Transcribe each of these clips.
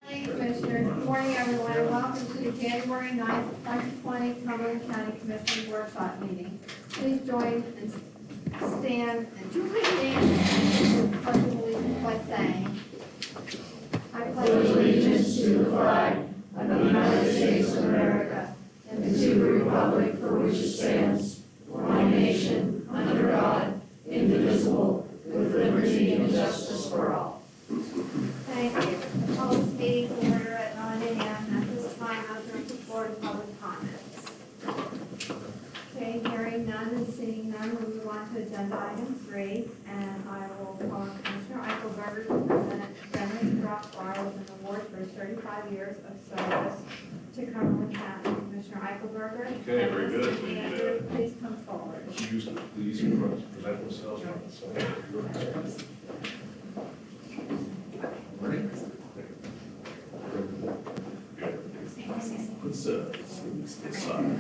Commissioners, good morning everyone, and welcome to the January 9th, 2020 Cumberland County Commissioners Workshop Meeting. Please join and stand and to the pledge of allegiance by saying, I pledge allegiance to the flag of the United States of America and to the republic for which it stands, one nation, under God, indivisible, with liberty and justice for all. Thank you. Call this meeting to order at 9 a.m. At this time, I'll open the floor to public comments. Okay, hearing none and seeing none, we'll move on to agenda item 3, and I will call on Commissioner Eichelberger to present Dennis Dropbar with an award for his 35 years of service to Cumberland County. Commissioner Eichelberger. Okay, very good. Please come forward. Please present themselves from the side. Let's get started.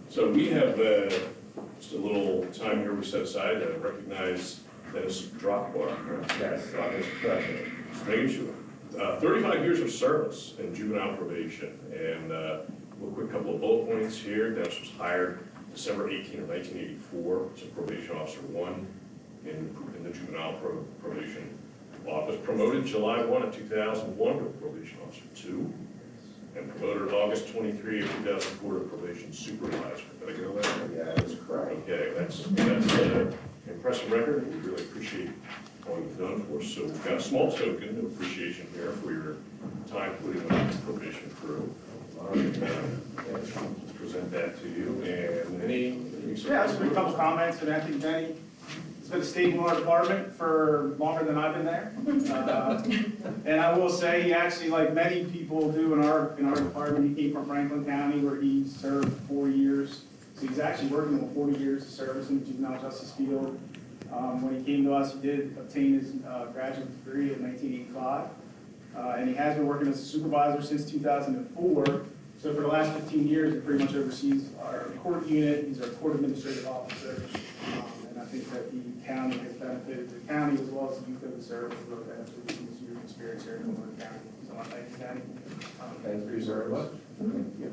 So we have just a little time here we set aside to recognize Dennis Dropbar. Yes. Just making sure. 35 years of service in juvenile probation, and a quick couple of bullet points here. Dennis was hired December 18 of 1984 as a probation officer 1 in the juvenile probation office. Promoted July 1 of 2001 to probation officer 2, and promoted August 23 of 2004 to probation supervisor. Did I get all that? Yeah, that's correct. Okay, that's an impressive record. We really appreciate all you've done for us. So we've got a small token of appreciation here for your time putting on the probation crew. Present that to you. And any yeah, just a couple comments. And I think Benny has been a staple in our department for longer than I've been there. And I will say, he actually, like many people do in our department, he came from Franklin County where he served 4 years. So he's actually working with 40 years of service in the juvenile justice field. When he came to us, he did obtain his graduate degree in 1985. And he has been working as a supervisor since 2004. So for the last 15 years, he pretty much oversees our court unit. He's our court administrative officer. And I think that the county has benefited the county as well as the youth that we serve with both benefited from his years of experience here in Cumberland County. So I thank you, County. Thank you very much. Thank you.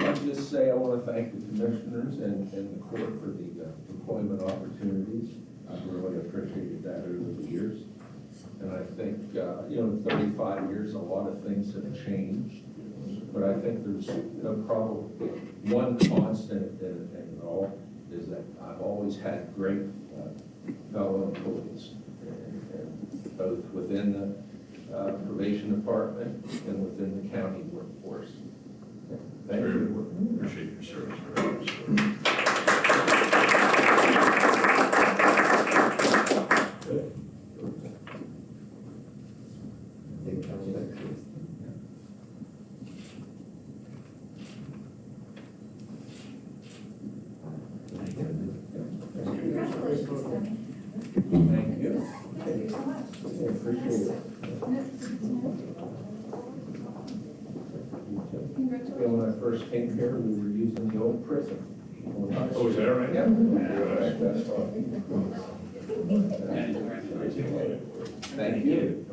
I'd just say I want to thank the commissioners and the court for the employment opportunities. I've really appreciated that over the years. And I think, in 35 years, a lot of things have changed. But I think there's probably one constant in it all is that I've always had great fellow employees, and both within the probation department and within the county workforce. Thank you. Appreciate your service. Thank you. Thank you so much. I appreciate it. When I first came here, we were using the old prison. Oh, is that right? Yeah. That's all. Thank you.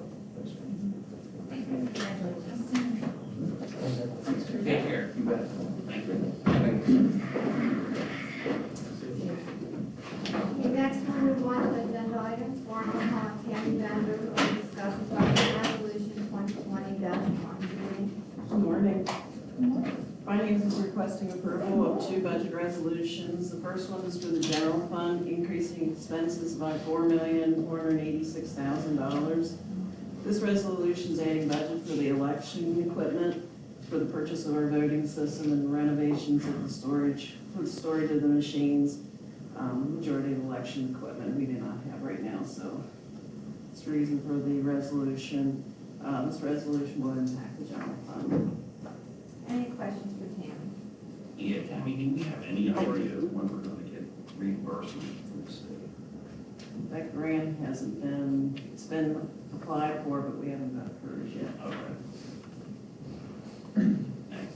Take care. Thank you. Okay, next we'll move on to agenda item 4, and we'll have Tammy Bender who will discuss resolution 2020-1. Good morning. Finance is requesting approval of 2 budget resolutions. The first one is for the general fund, increasing expenses by $4,486,000. This resolution is adding budget for the election equipment, for the purchase of our voting system and renovations of the storage, for the storage of the machines. Majority of election equipment we do not have right now, so that's the reason for the resolution. This resolution will impact the general fund. Any questions for Tammy? Yeah, Tammy, do we have any idea when we're going to get reimbursement from the state? That grant hasn't been, it's been applied for, but we haven't got hers yet. Okay. Thanks.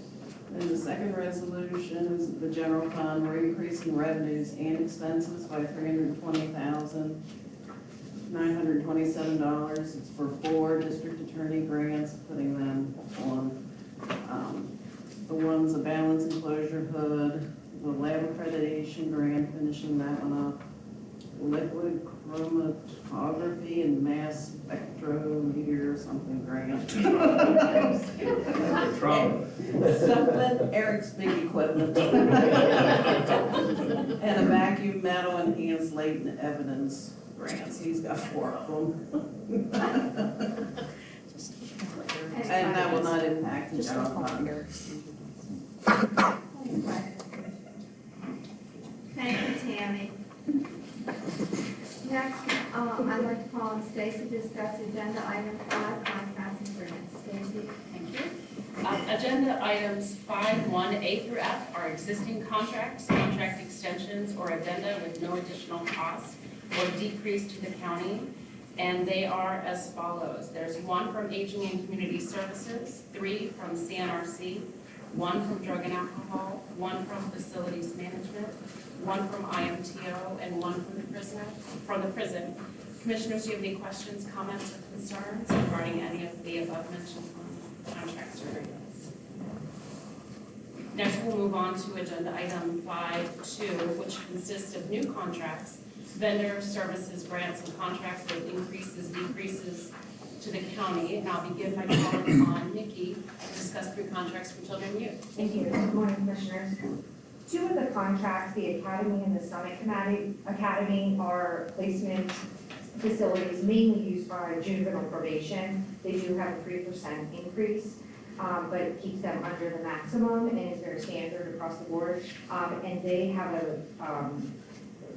And the second resolution is the general fund, we're increasing revenues and expenses by $320,927. It's for 4 district attorney grants, putting them on, the one's a balance enclosure hood, the lab accreditation grant, finishing that one up, liquid chromatography and mass spectrometer something grant. Something, Eric's big equipment. And a vacuum metal enhanced latent evidence grants, he's got 4 of them. And that will not impact the general fund. Thank you, Tammy. Next, I'd like to call on Stacy to discuss agenda item 5, contracts and grants. Stacy? Thank you. Agenda items 5, 1, A through F are existing contracts, contract extensions, or addenda with no additional cost or decrease to the county, and they are as follows. There's 1 from Aging and Community Services, 3 from CNRC, 1 from Drug and Alcohol, 1 from Facilities Management, 1 from IMTO, and 1 from the prison. Commissioners, do you have any questions, comments, or concerns regarding any of the above mentioned contracts or agreements? Next, we'll move on to agenda item 5.2, which consists of new contracts, vendor services, grants, and contracts with increases, decreases to the county. And I'll begin by calling on Nikki to discuss 3 contracts for children and youth. Thank you. Good morning, Commissioners. 2 of the contracts, the Academy and the Summit Academy, are placement facilities mainly used by juvenile probation. They do have a 3% increase, but it keeps them under the maximum and is very standard across the board. And they have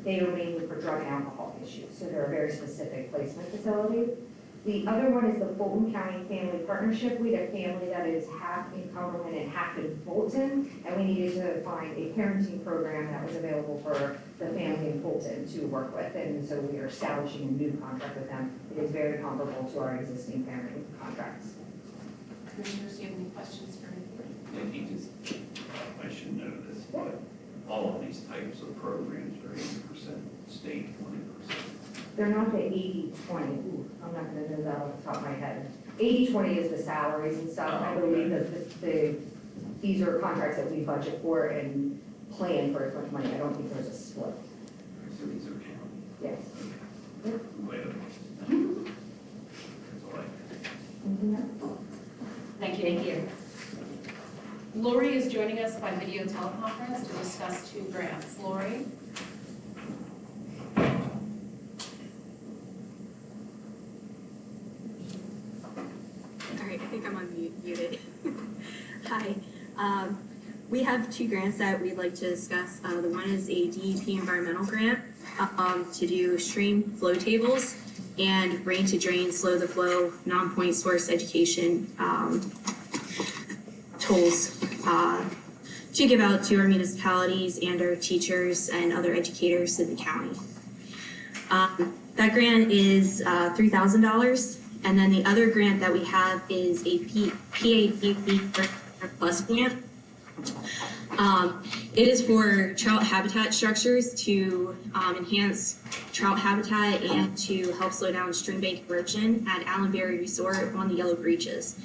they are mainly for drug and alcohol issues, so they're a very specific placement facility. The other one is the Fulton County Family Partnership. We had a family that is half in Cumberland and half in Fulton, and we needed to find a parenting program that was available for the family in Fulton to work with, and so we are establishing a new contract with them. It is very comparable to our existing parenting contracts. Commissioners, do you have any questions for me? I should know this, but all of these types of programs are 80% state, 20%. They're not the 80-20. Ooh, I'm not going to know that off the top of my head. 80-20 is the salaries and stuff. I believe that these are contracts that we budget for and plan for as much money. I don't think there's a split. So these are county. Yes. That's all I Thank you. Thank you. Lori is joining us by video teleconference to discuss 2 grants. Lori? All right, I think I'm muted. Hi. We have 2 grants that we'd like to discuss. The one is a DEP environmental grant to do stream flow tables and rain to drain, slow the flow, non-point source education tools to give out to our municipalities and our teachers and other educators in the county. That grant is $3,000. And then the other grant that we have is a PADP Plus grant. It is for trout habitat structures to enhance trout habitat and to help slow down stream bank erosion at Allenberry Resort on the Yellow Breaches.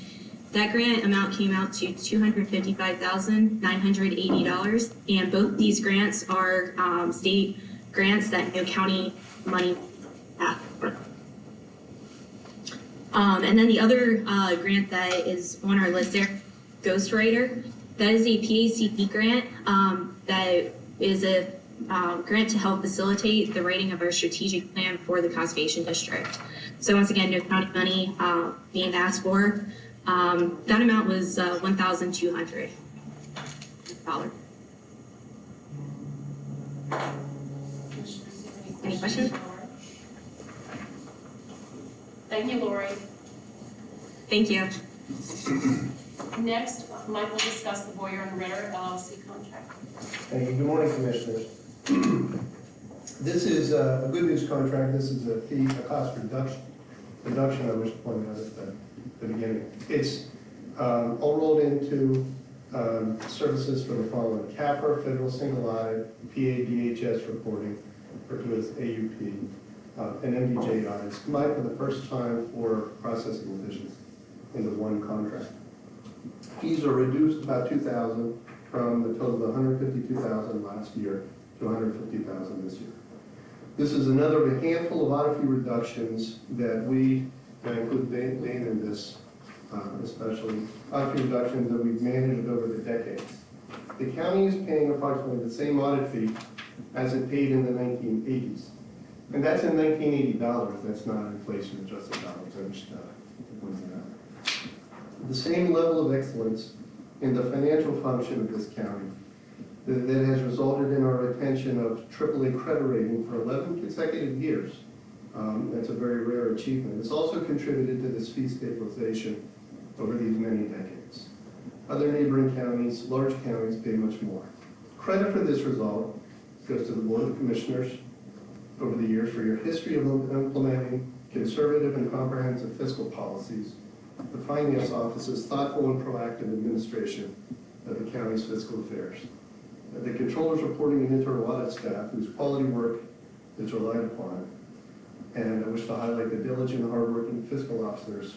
That grant amount came out to $255,980, and both these grants are state grants that no county money have. And then the other grant that is on our list there, Ghostwriter, that is a PACP grant that is a grant to help facilitate the writing of our strategic plan for the Conservation District. So once again, no county money being asked for. That amount was $1,200. Any questions? Thank you, Lori. Thank you. Next, Mike will discuss the Boyer and Ritter LLC contract. Thank you. Good morning, Commissioners. This is a good news contract. This is a cost reduction I wish to point out at the beginning. It's all rolled into services for the following: CAPR, Federal Single Eye, PADHS reporting, referred to as AUP, and MDJ audits, combined for the first time for processing divisions into one contract. Fees are reduced about $2,000 from the total of $152,000 last year to $150,000 this year. This is another of a handful of audit fee reductions that we, and I include Dane in this, especially, audit fee reductions that we've managed over the decades. The county is paying approximately the same audit fee as it paid in the 1980s. And that's in 1980 dollars, that's not inflation adjusted dollars, I just pointed out. The same level of excellence in the financial function of this county that has resulted in our retention of AAA credit rating for 11 consecutive years. That's a very rare achievement. It's also contributed to this fee stabilization over these many decades. Other neighboring counties, large counties, pay much more. Credit for this result goes to the Board of Commissioners over the years for your history of implementing conservative and comprehensive fiscal policies, the Finance Office's thoughtful and proactive administration of the county's fiscal affairs, the Controller's reporting and internal audit staff whose quality work is relied upon, and I wish to highlight the diligent and hardworking fiscal officers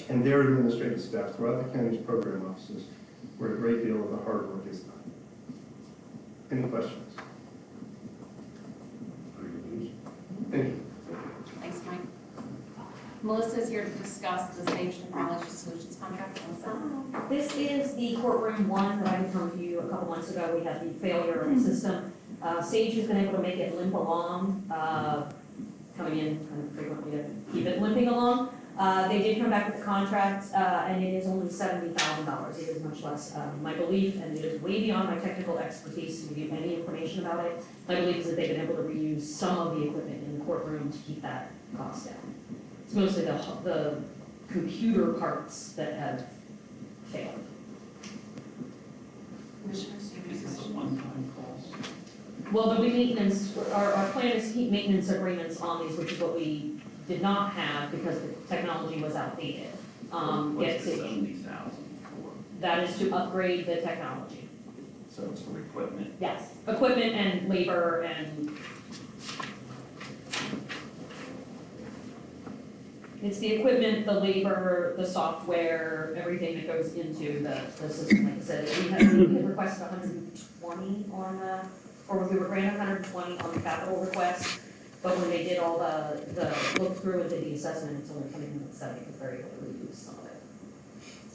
and their administrative staff throughout the county's program offices, where a great deal of the hard work is done. Any questions? Thank you. Thanks, Mike. Melissa is here to discuss the Sage Technology Solutions contract. Melissa? This is the courtroom one that I had come to you a couple months ago. We had the failure of the system. Sage has been able to make it limp along, coming in kind of frequently to keep it limping along. They did come back with the contract, and it is only $70,000. It is much less my belief, and it is way beyond my technical expertise to give you any information about it. My belief is that they've been able to reuse some of the equipment in the courtroom to keep that cost down. It's mostly the computer parts that have failed. Commissioners, you Is this a one-time cost? Well, there'll be maintenance, our plan is to keep maintenance agreements on these, which is what we did not have because the technology was outdated. What's the 70,000 for? That is to upgrade the technology. So it's for equipment? Yes, equipment and labor and it's the equipment, the labor, the software, everything that goes into the system. Like I said, we had requested 120 on or we were granted 120 on the capital request, but when they did all the look through and did the assessment, it's only coming in at 70 because they're able to reuse some of it.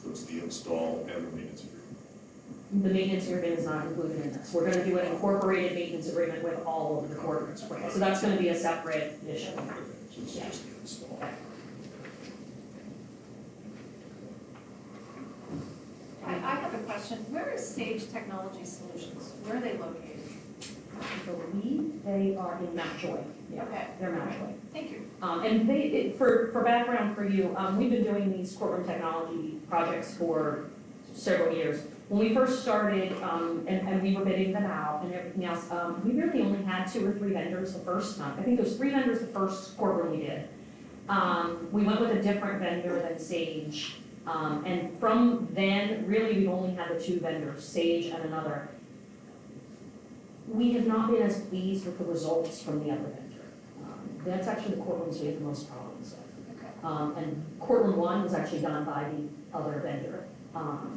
So it's the install and the maintenance agreement. The maintenance agreement is not included in this. We're going to do an incorporated maintenance agreement with all of the courtrooms. So that's going to be a separate issue. So it's just the install. I have a question. Where is Sage Technology Solutions? Where are they located? I believe they are in Mountjoy. Yeah, Okay. they're Mountjoy. Thank you. And for background for you, we've been doing these courtroom technology projects for several years. When we first started, and we were bidding them out and everything else, we really only had 2 or 3 vendors the first time. I think there was 3 vendors the first courtroom we did. We went with a different vendor than Sage. And from then, really, we've only had the 2 vendors, Sage and another. We have not been as pleased with the results from the other vendor. That's actually the courtrooms we have the most problems with. Okay. And courtroom 1 was actually done by the other vendor.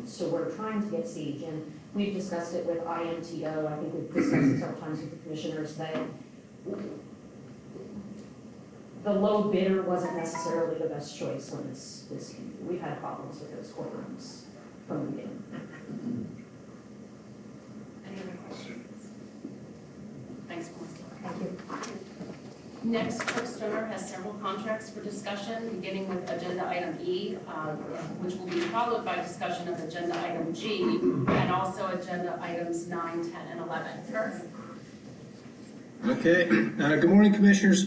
So we're trying to get Sage, and we've discussed it with IMTO. I think we've discussed it several times with the commissioners that the low bidder wasn't necessarily the best choice when this came. We've had problems with those courtrooms from the beginning. Any other questions? Thanks, Melissa. Thank you. Next, Clerk Stoner has several contracts for discussion, beginning with agenda item E, which will be followed by discussion of agenda item G, and also agenda items 9, 10, and 11. Kirk? Okay, good morning, Commissioners.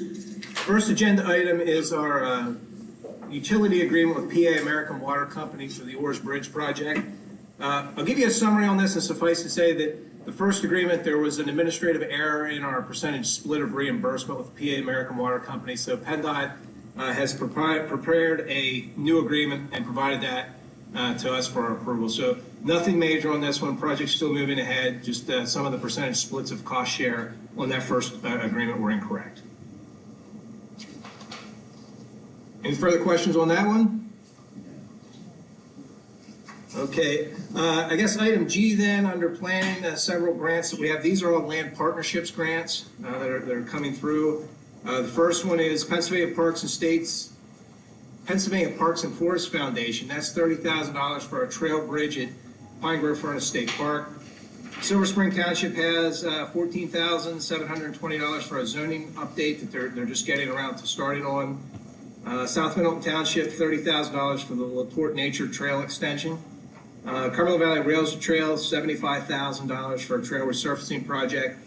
First agenda item is our utility agreement with PA American Water Company for the Oars Bridge project. I'll give you a summary on this, and suffice to say that the first agreement, there was an administrative error in our percentage split of reimbursement with PA American Water Company. So PennDOT has prepared a new agreement and provided that to us for our approval. So Nothing major on this one. Project's still moving ahead. Just some of the percentage splits of cost share on that first agreement were incorrect. Any further questions on that one? Okay, I guess item G then, under planning, several grants that we have. These are all land partnerships grants that are coming through. The first one is Pennsylvania Parks and Forest Foundation. That's $30,000 for a trail bridge at Pine Grove Furnace State Park. Silver Spring Township has $14,720 for a zoning update that they're just getting around to starting on. South Middleton Township, $30,000 for the LaPorte Nature Trail extension. Cumberland Valley Rails Trail, $75,000 for a trail resurfacing project.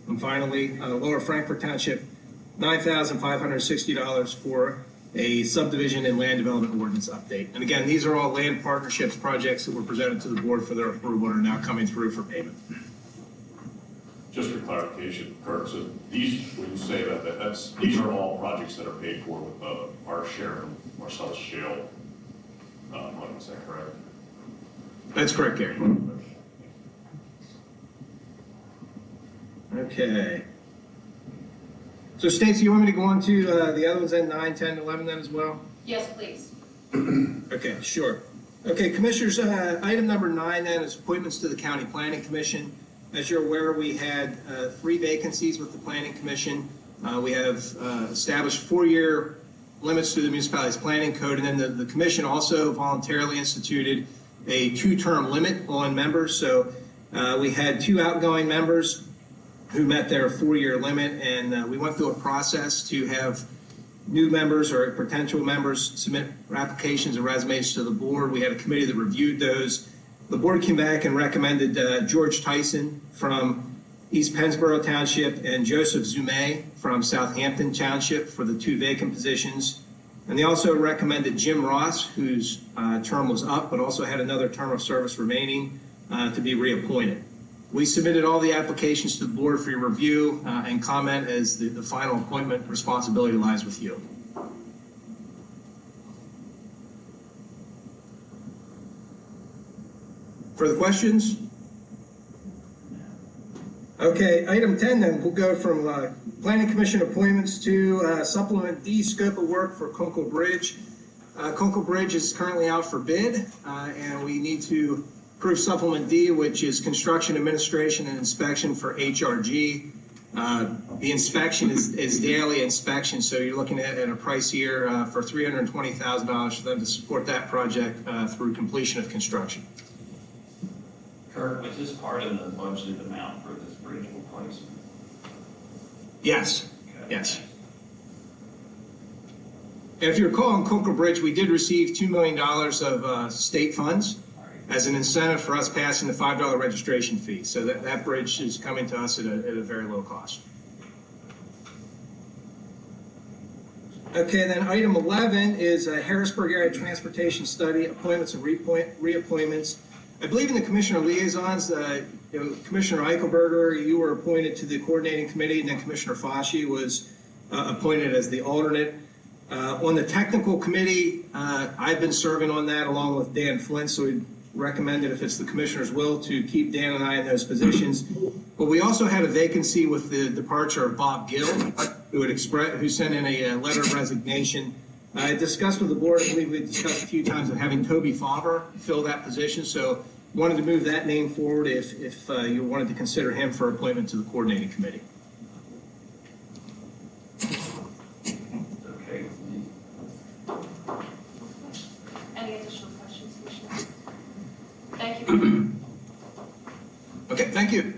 And finally, Lower Frankfort Township, $9,560 for a subdivision and land development ordinance update. And again, these are all land partnerships projects that were presented to the board for their approval and are now coming through for payment. Just for clarification, Kirk, so these, when you say that, these are all projects that are paid for with our share of Marcellus Shale money, is that correct? That's correct, Gary. Okay. So Stacy, you want me to go on to the other ones then, 9, 10, 11 then as well? Yes, please. Okay, sure. Okay, Commissioners, item number 9 then is appointments to the County Planning Commission. As you're aware, we had 3 vacancies with the Planning Commission. We have established 4-year limits to the municipality's planning code, and then the Commission also voluntarily instituted a 2-term limit on members. So we had 2 outgoing members who met their 4-year limit, and we went through a process to have new members or potential members submit applications and resumes to the board. We had a committee that reviewed those. The board came back and recommended George Tyson from East Pennsboro Township and Joseph Zume from Southampton Township for the 2 vacant positions. And they also recommended Jim Ross, whose term was up but also had another term of service remaining, to be reappointed. We submitted all the applications to the board for your review and comment, as the final appointment responsibility lies with you. Further questions? Okay, item 10 then, we'll go from Planning Commission appointments to supplement D, scope of work for Kunkel Bridge. Kunkel Bridge is currently out for bid, and we need to approve supplement D, which is construction administration and inspection for HRG. The inspection is daily inspection, so you're looking at a price here for $320,000 for them to support that project through completion of construction. Kirk, was this part of the budgeted amount for this bridge replacement? Yes, Okay. yes. And if you recall, on Kunkel Bridge, we did receive $2 million of state funds as an incentive for us passing the $5 registration fee. So that bridge is coming to us at a very low cost. Okay, then item 11 is a Harrisburg Area Transportation Study, appointments and reappointments. I believe in the commissioner liaisons, Commissioner Eichelberger, you were appointed to the coordinating committee, and then Commissioner Fauci was appointed as the alternate. On the technical committee, I've been serving on that along with Dan Flint, so we recommended, if it's the commissioner's will, to keep Dan and I in those positions. But we also had a vacancy with the departure of Bob Gill, who sent in a letter of resignation. I discussed with the board, I believe we discussed a few times, of having Toby Favre fill that position, so wanted to move that name forward if you wanted to consider him for appointment to the coordinating committee. Okay with me. Any additional questions, Commissioner? Thank you. Okay, thank you.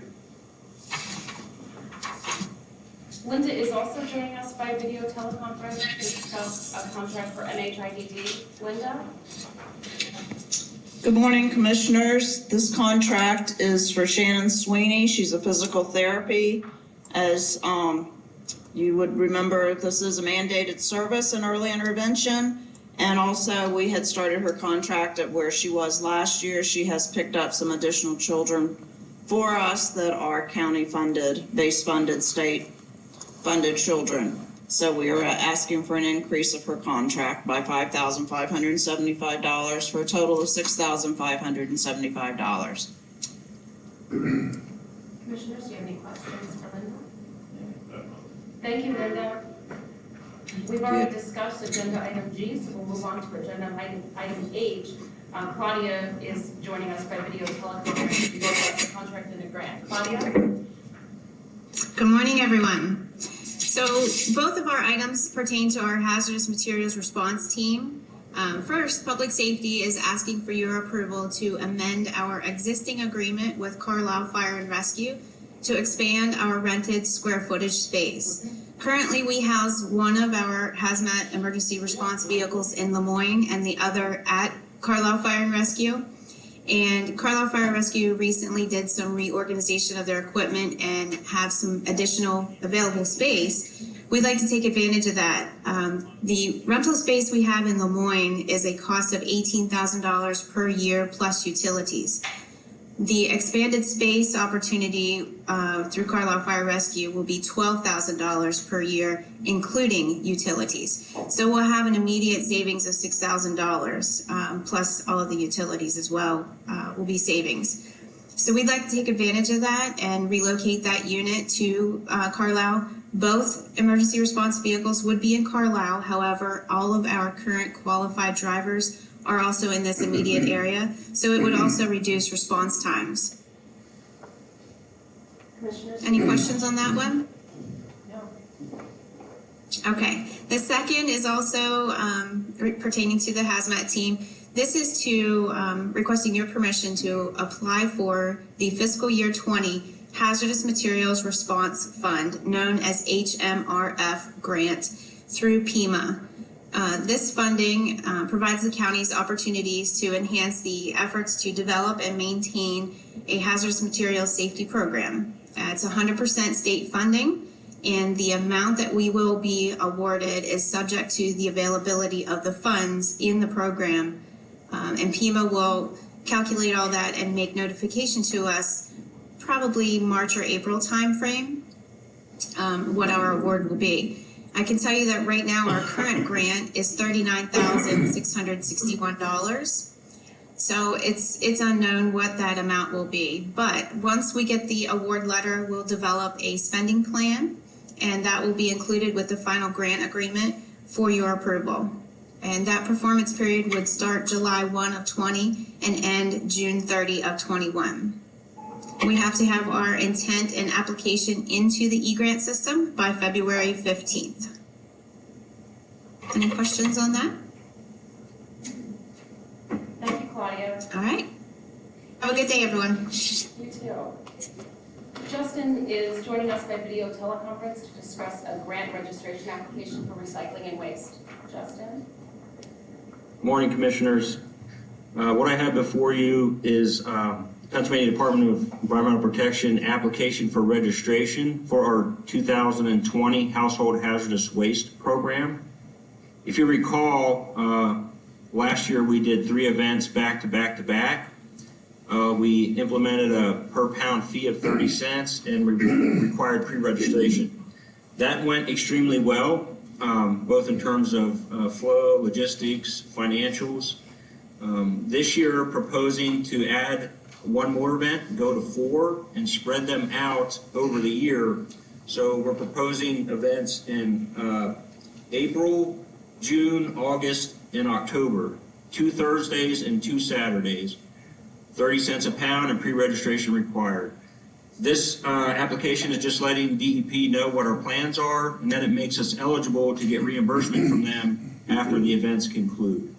Linda is also joining us by video teleconference to discuss a contract for NHIDD. Linda? Good morning, Commissioners. This contract is for Shannon Sweeney. She's a physical therapy. As you would remember, this is a mandated service in early intervention. And also, we had started her contract at where she was last year. She has picked up some additional children for us that are county funded, base funded, state funded children. So we are asking for an increase of her contract by $5,575 for a total of $6,575. Commissioners, do you have any questions for Linda? Thank you, Linda. We've already discussed agenda item G, so we'll move on to agenda item H. Claudia is joining us by video teleconference to discuss the contract and a grant. Claudia? Good morning, everyone. So both of our items pertain to our hazardous materials response team. First, Public Safety is asking for your approval to amend our existing agreement with Korlam Fire and Rescue to expand our rented square footage space. Currently, we house one of our hazmat emergency response vehicles in Lemoyne and the other at Korlam Fire and Rescue. And Korlam Fire and Rescue recently did some reorganization of their equipment and have some additional available space. We'd like to take advantage of that. The rental space we have in Lemoyne is a cost of $18,000 per year plus utilities. The expanded space opportunity through Korlam Fire Rescue will be $12,000 per year, including utilities. So we'll have an immediate savings of $6,000, plus all of the utilities as well will be savings. So we'd like to take advantage of that and relocate that unit to Carlisle. Both emergency response vehicles would be in Carlisle. However, all of our current qualified drivers are also in this immediate area, so it would also reduce response times. Commissioners? Any questions on that one? No. Okay. The second is also pertaining to the hazmat team. This is to requesting your permission to apply for the fiscal year 20 Hazardous Materials Response Fund, known as HMRF grant, through PEMA. This funding provides the county's opportunities to enhance the efforts to develop and maintain a hazardous materials safety program. It's 100% state funding, and the amount that we will be awarded is subject to the availability of the funds in the program. And PEMA will calculate all that and make notification to us probably March or April timeframe, what our award will be. I can tell you that right now our current grant is $39,661. So it's unknown what that amount will be. But once we get the award letter, we'll develop a spending plan, and that will be included with the final grant agreement for your approval. And that performance period would start July 1 of 20 and end June 30 of 21. We have to have our intent and application into the e-grant system by February 15th. Any questions on that? Thank you, Claudia. All right. Have a good day, everyone. You too. Justin is joining us by video teleconference to discuss a grant registration application for recycling and waste. Justin? Morning, Commissioners. What I have before you is Pennsylvania Department of Environmental Protection application for registration for our 2020 Household Hazardous Waste Program. If you recall, last year we did 3 events back to back to back. We implemented a per pound fee of 30 cents and we required pre-registration. That went extremely well, both in terms of flow, logistics, financials. This year, proposing to add one more event, go to 4, and spread them out over the year. So we're proposing events in April, June, August, and October. 2 Thursdays and 2 Saturdays. 30 cents a pound and pre-registration required. This application is just letting DEP know what our plans are, and then it makes us eligible to get reimbursement from them after the events conclude.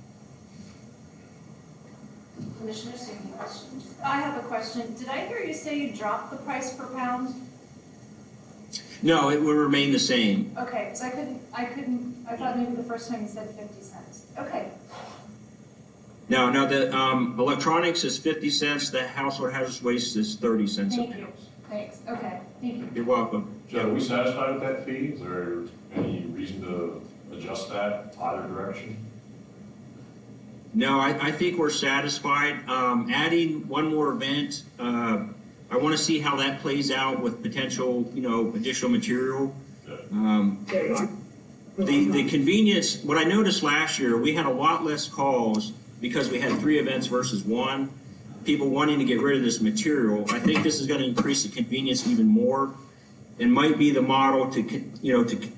Commissioners, do you have any questions? I have a question. Did I hear you say you dropped the price per pound? No, it will remain the same. Okay, so I thought maybe the first time you said 50 cents. Okay. No, the electronics is 50 cents, the household hazardous waste is 30 cents a Thank pound. you. Thanks. Okay, thank you. You're welcome. Joe, are we satisfied with that fee? Is there any reason to adjust that either direction? No, I think we're satisfied. Adding one more event, I want to see how that plays out with potential, additional material. The convenience, what I noticed last year, we had a lot less calls because we had 3 events versus 1. People wanting to get rid of this material. I think this is going to increase the convenience even more. It might be the model to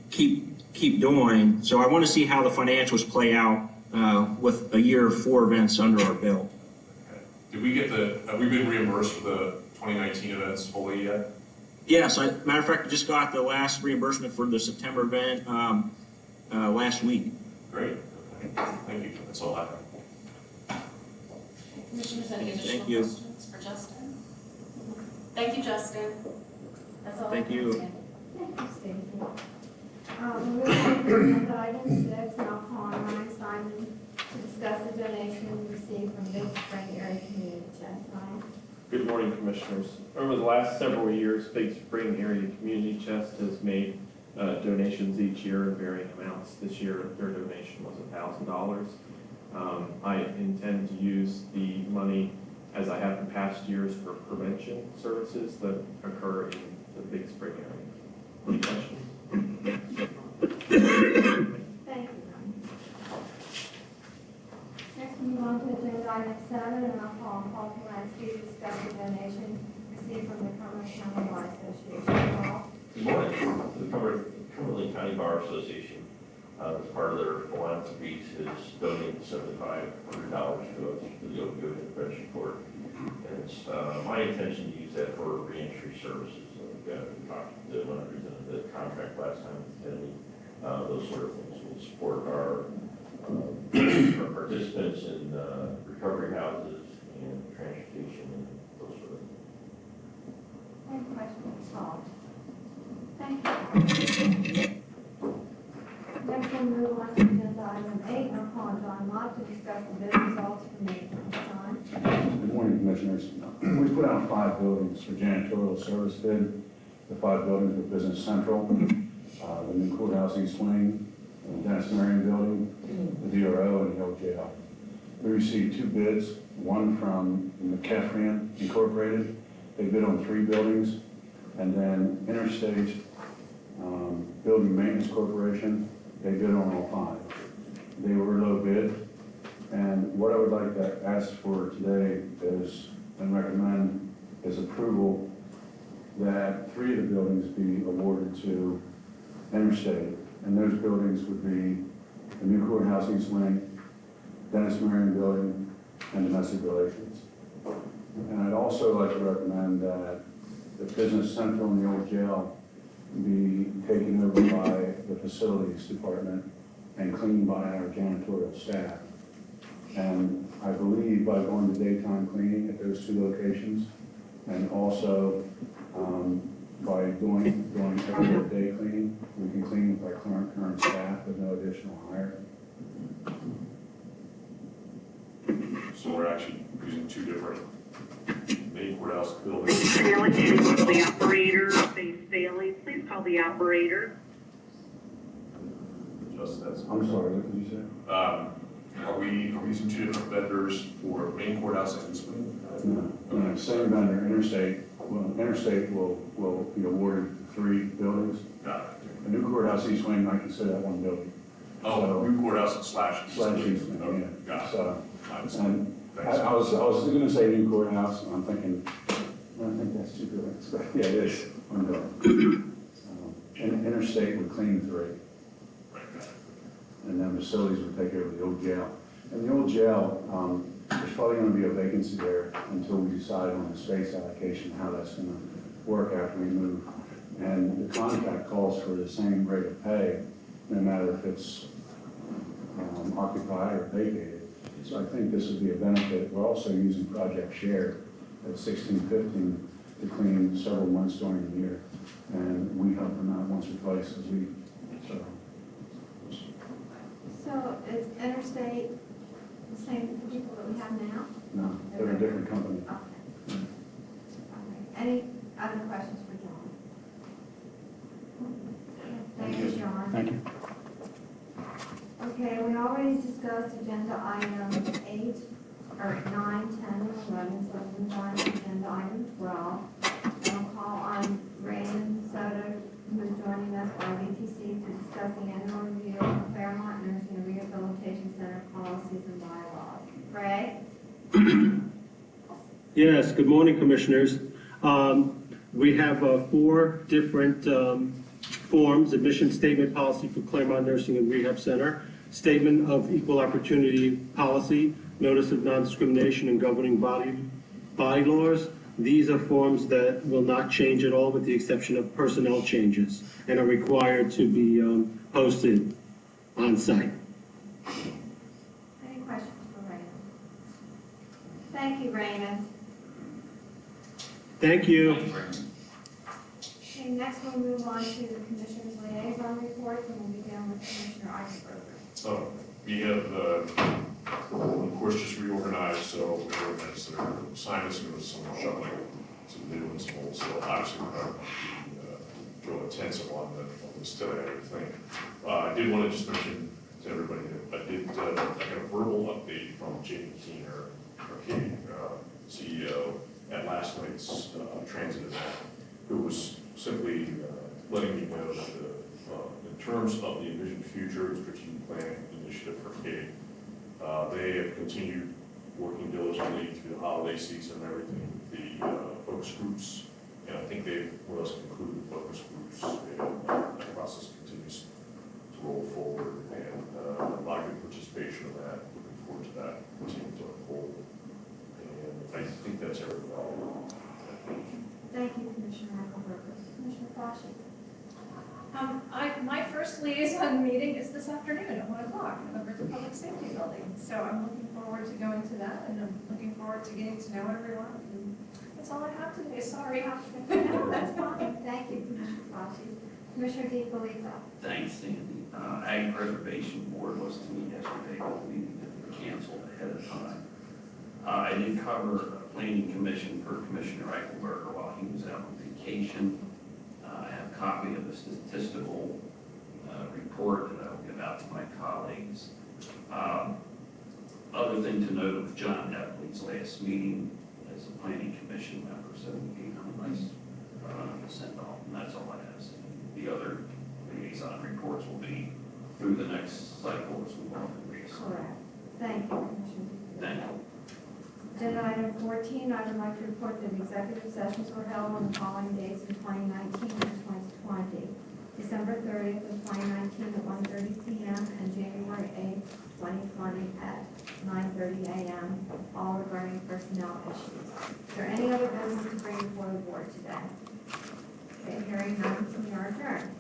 keep doing. So I want to see how the financials play out with a year of 4 events under our belt. Okay. Did we get have we been reimbursed for the 2019 events fully yet? Yes, matter of fact, I just got the last reimbursement for the September event last week. Great. Okay. Thank you. That's all I have. Commissioners, any additional Thank you. questions for Justin? Thank you, Justin. That's all. Thank you. Thank you, Stacy. Moving on to agenda item 6, and I'll call on Ryan Simon to discuss the donation received from Big Spring Area Community Chest. Ryan? Good morning, Commissioners. Over the last several years, Big Spring Area Community Chest has made donations each year in varying amounts. This year, their donation was $1,000. I intend to use the money, as I have in past years, for prevention services that occur in the Big Spring area. Any questions? Thank you, Ryan. Next, we move on to agenda item 7, and I'll call on Paul Polanski to discuss the donation received from the Cumberland County Bar Association. Paul? Good morning. The Cumberland County Bar Association, as part of their philanthropy, is donating $7,500 to us to the opioid prevention court. And it's my intention to use that for reentry services. We talked to when I presented the contract last time with Kennedy. Those sort of things will support our participants in recovery houses and transportation and those sort of things. Any questions, Paul? Thank you. Next, we'll move on to agenda item 8, and I'll call on John Mott to discuss the bid results from the John. Good morning, Commissioners. We put out 5 buildings for janitorial service bid. The 5 buildings were Business Central, the new courthouse East Wing, the Dennis Marion Building, the DRO, and the old jail. We received 2 bids, one from McCaffrey Incorporated. They bid on 3 buildings, and then Interstate Building Maintenance Corporation, they bid on all 5. They were low bid, and what I would like to ask for today is, and recommend, is approval that 3 of the buildings be awarded to Interstate, and those buildings would be the new courthouse East Wing, Dennis Marion Building, and domestic relations. And I'd also like to recommend that the Business Central and the old jail be taken over by the facilities department and cleaned by our janitorial staff. And I believe by going to daytime cleaning at those 2 locations, and also by doing every day cleaning, we can clean by current staff with no additional hire. So we're actually using 2 different main courthouse buildings. Bailey, please call the operator. Bailey, please call the operator. Just that's. I'm sorry, what did you say? Are we using 2 different vendors for main courthouse and East Wing? No, same vendor, Interstate. Well, Interstate will be awarded 3 buildings. Got it. The new courthouse East Wing, I consider that 1 building. Oh, So- new courthouse slash East Wing. East Wing, Okay, yeah. got it. So, Understood. and Thanks. I was gonna say new courthouse, and I'm thinking, I think that's 2 buildings, but yeah, it is 1 building. And Interstate would clean 3. Right, got it. And then facilities would take over the old jail. And the old jail, there's probably gonna be a vacancy there until we decide on the space allocation, how that's gonna work after we move. And the contract calls for the same rate of pay, no matter if it's occupied or vacated. So I think this would be a benefit. We're also using Project Share at $16.15 to clean several months during the year. And we help them out once or twice a week, so. So is Interstate the same people that we have now? No, they're a different company. Okay. Any other questions for John? Thank you, John. Thank you. Okay, we already discussed agenda item 8, or 9, 10, and 11, so we move on to agenda item 12. I'll call on Brandon Soto, who is joining us by VTC to discuss the annual review good morning, Commissioners. We have 4 different forms: admission statement policy for Claremont Nursing and Rehab Center, statement of equal opportunity policy, notice of non-discrimination and governing body laws. These are forms that will not change at all with the exception of personnel changes and are required to be posted on site. Any questions for Raymond? Thank you, Raymond. Thank you. Okay, next we'll move on to the Commissioner's liaison reports, and we'll begin with Commissioner Eichelberger. We have, of course, just reorganized, so we reorganized some assignments, and there was some shuffling, some new and some old, so obviously we're not real intensive on this today, I think. I did want to just mention to everybody that I got a verbal update from Jamie Keener, our CEO, at last night's transit event, who was simply letting me know that in terms of the Envision Future Strategic Planning Initiative for CADE, they have continued working diligently through the holiday season and everything with the focus groups, and I think they've more or less concluded the focus groups, and that process continues to roll forward, and a lot of good participation in that. Looking forward to that continuing to unfold, and I think that's everything. Thank you, Commissioner Eichelberger. Commissioner Fauci. My first liaison meeting is this afternoon at 1 o'clock over at the Public Safety Building. So I'm looking forward to going to that, and I'm looking forward to getting to know everyone. And that's all I have today. Sorry. No, that's fine. Thank you, Commissioner Fauci. Commissioner DiPolito. Thanks, Sandy. Ag Preservation Board was to meet yesterday, but the meeting had been canceled ahead of time. I did cover Planning Commission for Commissioner Eichelberger while he was out on vacation. I have a copy of the statistical report that I will give out to my colleagues. Other thing to note was John Epley's last meeting as a Planning Commission member, so he gave him a nice send off, and that's all I have. So the other liaison reports will be through the next cycle as we go. Correct. Thank you, Commissioner DiPolito. Thank you. Agenda item 14, I would like to report that executive sessions were held on the following dates in 2019 and 2020. December 30th of 2019 at 1:30 p.m. and January 8th, 2020 at 9:30 a.m., all regarding personnel issues. Is there any other business to bring before the board today? Okay, hearing none, we are adjourned.